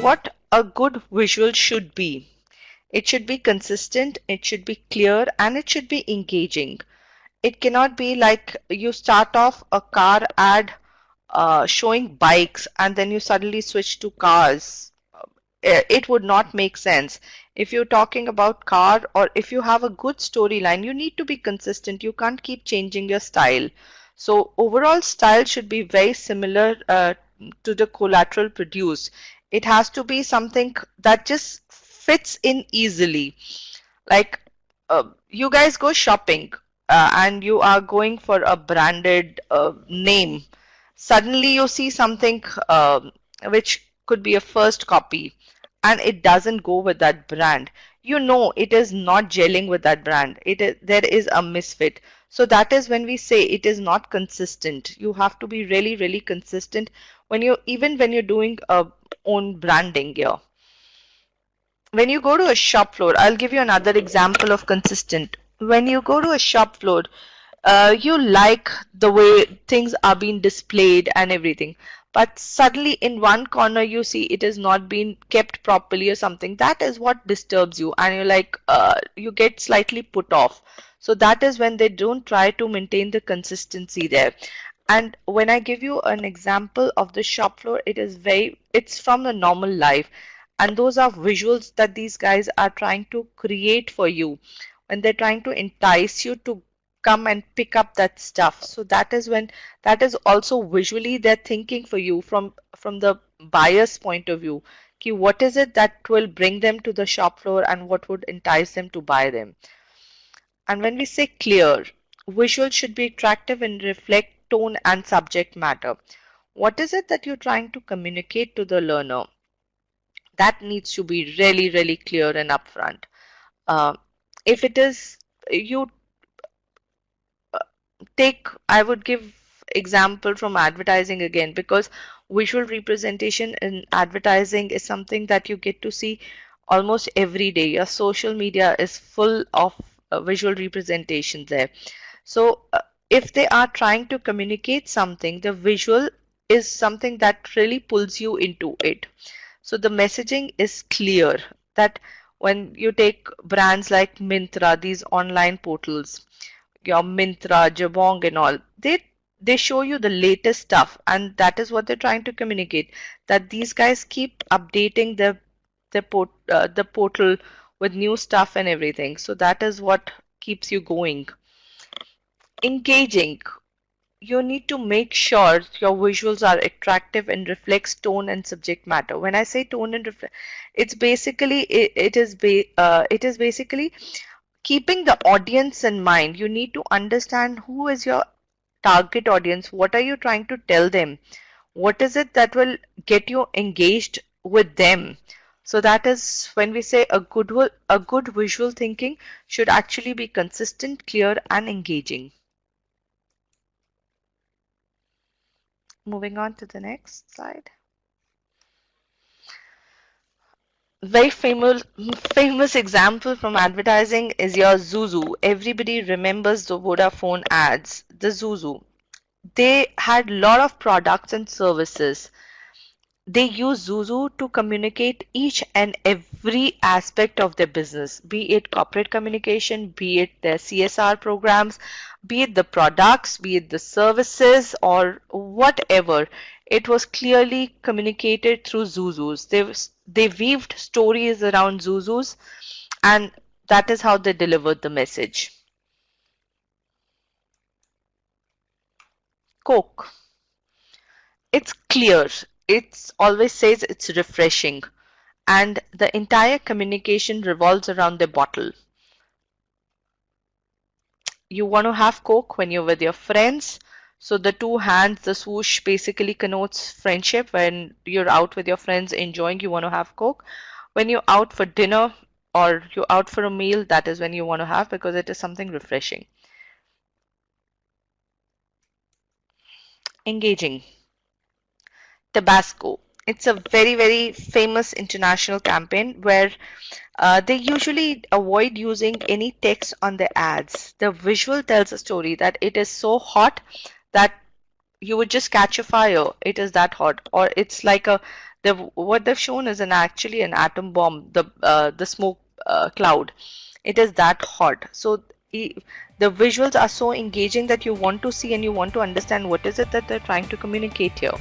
what a good visual should be. It should be consistent, it should be clear, and it should be engaging. It cannot be like you start off a car ad showing bikes and then you suddenly switch to cars. It would not make sense. If you're talking about car, or if you have a good storyline, you need to be consistent. You can't keep changing your style. So overall style should be very similar to the collateral produced. It has to be something that just fits in easily. Like you guys go shopping and you are going for a branded name. Suddenly you see something which could be a first copy and it doesn't go with that brand. You know it is not gelling with that brand. There is a misfit. So that is when we say it is not consistent. You have to be really, really consistent even when you're doing own branding here. When you go to a shop floor, I'll give you another example of consistent. When you go to a shop floor, you like the way things are being displayed and everything, but suddenly in one corner you see it is not being kept properly or something. That is what disturbs you, and you're like, you get slightly put off. So that is when they don't try to maintain the consistency there. And when I give you an example of the shop floor, it's from the normal life. And those are visuals that these guys are trying to create for you when they're trying to entice you to come and pick up that stuff. So that is also visually they're thinking for you from the buyer's point of view. Okay, what is it that will bring them to the shop floor and what would entice them to buy them? And when we say clear, visual should be attractive and reflect tone and subject matter. What is it that you're trying to communicate to the learner? That needs to be really, really clear and upfront. If it is, I would give example from advertising again, because visual representation in advertising is something that you get to see almost every day. Your social media is full of visual representation there. So if they are trying to communicate something, the visual is something that really pulls you into it. So the messaging is clear, that when you take brands like Myntra, these online portals, your Myntra, Jabong and all, they show you the latest stuff, and that is what they're trying to communicate, that these guys keep updating the portal with new stuff and everything. So that is what keeps you going. Engaging. You need to make sure your visuals are attractive and reflects tone and subject matter. When I say tone and reflect, it's basically it is basically keeping the audience in mind. You need to understand who is your target audience. What are you trying to tell them? What is it that will get you engaged with them? So that is when we say a good visual thinking should actually be consistent, clear, and engaging. Moving on to the next slide. Very famous example from advertising is your Zuzu. Everybody remembers the Vodafone ads. The Zuzu. They had a lot of products and services. They use Zuzu to communicate each and every aspect of their business, be it corporate communication, be it their CSR programs, be it the products, be it the services, or whatever. It was clearly communicated through Zuzus. They weaved stories around Zuzus, and that is how they delivered the message. Coke. It's clear. It always says it's refreshing, and the entire communication revolves around the bottle. You want to have Coke when you're with your friends. So the two hands, the swoosh basically connotes friendship. When you're out with your friends enjoying, you want to have Coke. When you're out for dinner or you're out for a meal, that is when you want to have, because it is something refreshing. Engaging. Tabasco. It's a very, very famous international campaign where they usually avoid using any text on their ads. The visual tells a story that it is so hot that you would just catch a fire. It is that hot. Or it's like What they've shown is actually an atom bomb, the smoke cloud. It is that hot. So the visuals are so engaging that you want to see and you want to understand what is it that they're trying to communicate here.